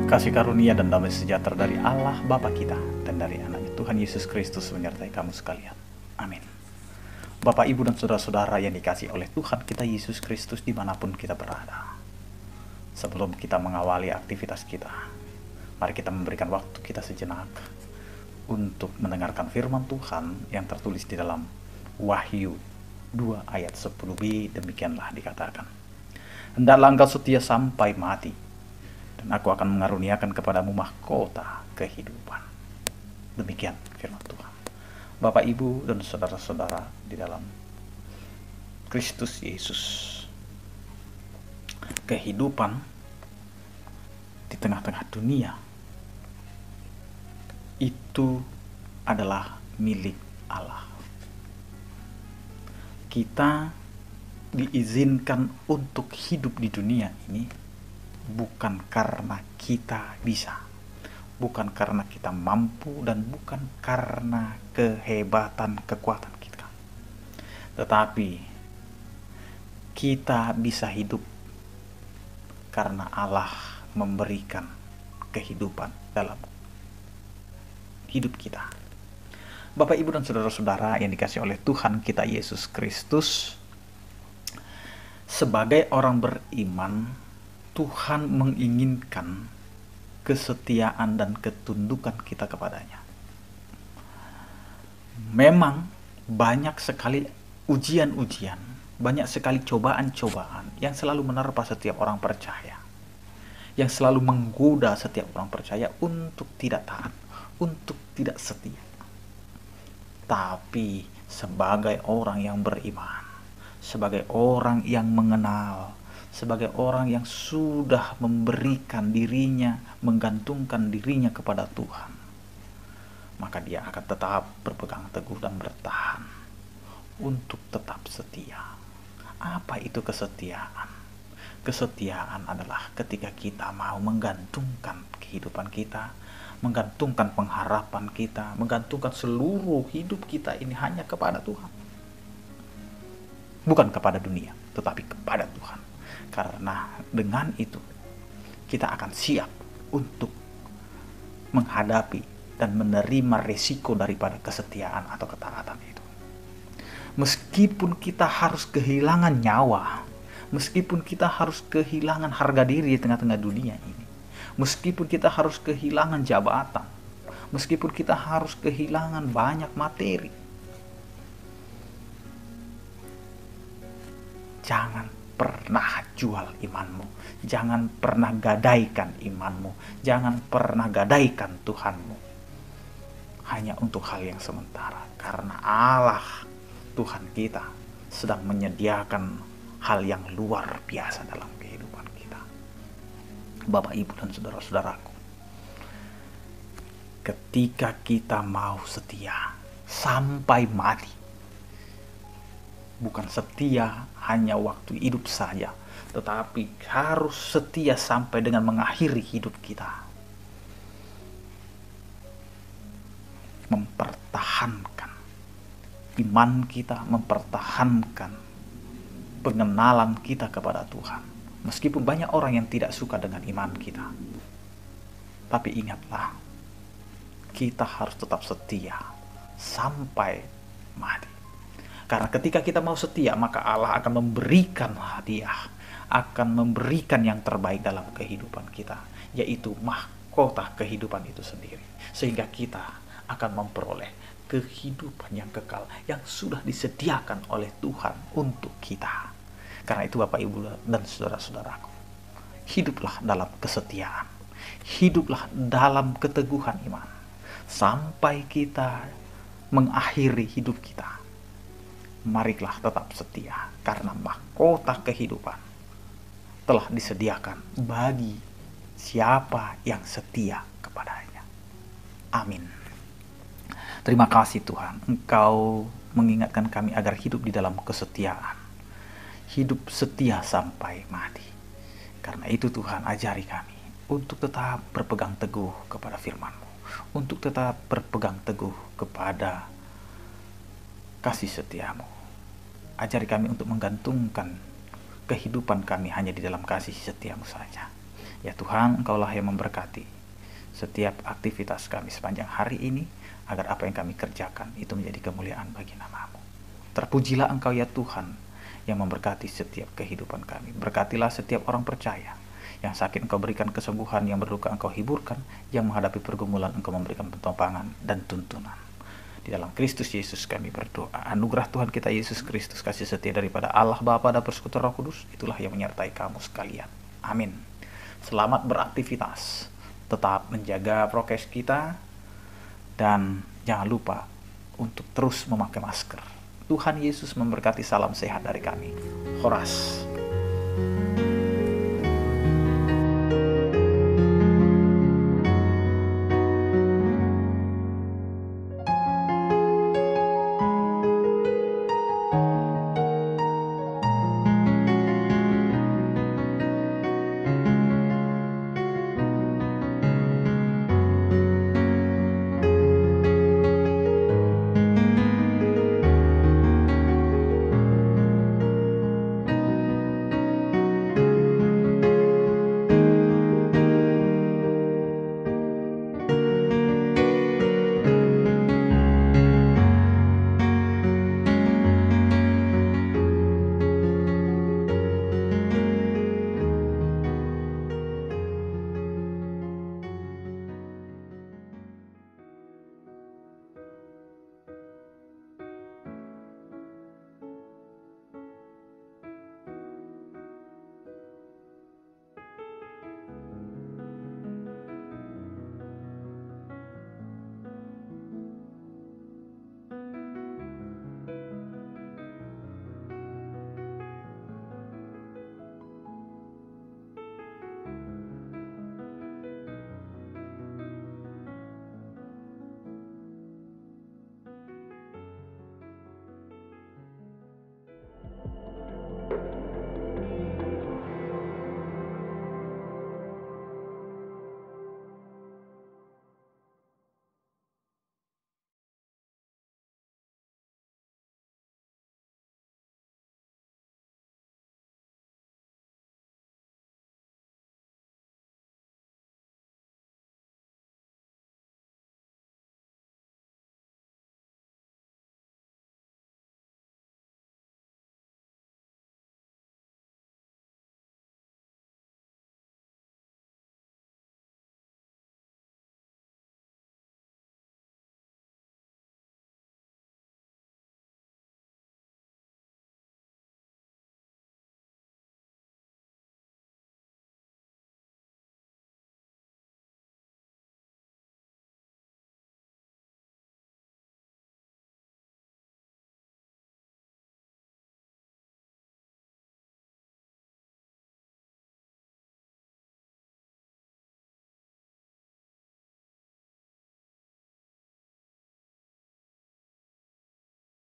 Kasih karunia dan damai sejahtera dari Allah Bapa kita dan dari anaknya Tuhan Yesus Kristus menyertai kamu sekalian. Amin. Bapak, Ibu, dan saudara-saudara yang dikasihi oleh Tuhan kita Yesus Kristus dimanapun kita berada. Sebelum kita mengawali aktivitas kita, mari kita memberikan waktu kita sejenak untuk mendengarkan firman Tuhan yang tertulis di dalam Wahyu 2 ayat 10b. Demikianlah dikatakan, "Hendaklah engkau setia sampai mati, dan aku akan mengaruniakan kepadamu mahkota kehidupan." Demikian firman Tuhan. Bapak, Ibu, dan saudara-saudara di dalam Kristus Yesus, kehidupan di tengah-tengah dunia itu adalah milik Allah. Kita diizinkan untuk hidup di dunia ini bukan karena kita bisa, bukan karena kita mampu, dan bukan karena kehebatan kekuatan kita, tetapi kita bisa hidup karena Allah memberikan kehidupan dalam hidup kita. Bapak, Ibu, dan saudara-saudara yang dikasihi oleh Tuhan kita Yesus Kristus, sebagai orang beriman, Tuhan menginginkan kesetiaan dan ketundukan kita kepadanya. Memang banyak sekali ujian-ujian, banyak sekali cobaan-cobaan yang selalu menerpa setiap orang percaya, yang selalu menggoda setiap orang percaya untuk tidak taat, untuk tidak setia. Tapi sebagai orang yang beriman, sebagai orang yang mengenal, sebagai orang yang sudah memberikan dirinya, menggantungkan dirinya kepada Tuhan, maka dia akan tetap berpegang teguh dan bertahan untuk tetap setia. Apa itu kesetiaan? Kesetiaan adalah ketika kita mau menggantungkan kehidupan kita, menggantungkan pengharapan kita, menggantungkan seluruh hidup kita ini hanya kepada Tuhan. Bukan kepada dunia, tetapi kepada Tuhan. Karena dengan itu kita akan siap untuk menghadapi dan menerima resiko daripada kesetiaan atau ketaatan itu. Meskipun kita harus kehilangan nyawa, meskipun kita harus kehilangan harga diri di tengah-tengah dunia ini, meskipun kita harus kehilangan jabatan, meskipun kita harus kehilangan banyak materi, jangan pernah jual imanmu, jangan pernah gadaikan imanmu, jangan pernah gadaikan Tuhanmu hanya untuk hal yang sementara, karena Allah Tuhan kita sedang menyediakan hal yang luar biasa dalam kehidupan kita. Bapak, Ibu, dan saudara-saudaraku, ketika kita mau setia sampai mati, bukan setia hanya waktu hidup saja, tetapi harus setia sampai dengan mengakhiri hidup kita. Mempertahankan iman kita, mempertahankan pengenalan kita kepada Tuhan. Meskipun banyak orang yang tidak suka dengan iman kita, tapi ingatlah, kita harus tetap setia sampai mati. Karena ketika kita mau setia, maka Allah akan memberikan hadiah, akan memberikan yang terbaik dalam kehidupan kita, yaitu mahkota kehidupan itu sendiri. Sehingga kita akan memperoleh kehidupan yang kekal yang sudah disediakan oleh Tuhan untuk kita. Karena itu Bapak, Ibu, dan saudara-saudaraku, hiduplah dalam kesetiaan, hiduplah dalam keteguhan iman, sampai kita mengakhiri hidup kita. Marilah tetap setia, karena mahkota kehidupan telah disediakan bagi siapa yang setia kepadanya. Amin. Terima kasih Tuhan, Engkau mengingatkan kami agar hidup di dalam kesetiaan, hidup setia sampai mati. Karena itu Tuhan, ajari kami untuk tetap berpegang teguh kepada firman-Mu, untuk tetap berpegang teguh kepada kasih setia-Mu. Ajari kami untuk menggantungkan kehidupan kami hanya di dalam kasih setia-Mu saja. Ya Tuhan, Engkaulah yang memberkati setiap aktivitas kami sepanjang hari ini, agar apa yang kami kerjakan itu menjadi kemuliaan bagi nama-Mu. Terpujilah Engkau ya Tuhan, yang memberkati setiap kehidupan kami. Berkatilah setiap orang percaya. Yang sakit Engkau berikan kesembuhan, yang berduka Engkau hiburkan, yang menghadapi pergumulan Engkau memberikan pentopangan dan tuntunan. Di dalam Kristus Yesus kami berdoa. Anugerah Tuhan kita Yesus Kristus, kasih setia daripada Allah Bapa dan persekutuan Roh Kudus, itulah yang menyertai kamu sekalian. Amin. Selamat beraktivitas. Tetap menjaga prokes kita, dan jangan lupa untuk terus memakai masker. Tuhan Yesus memberkati. Salam sehat dari kami. Horas.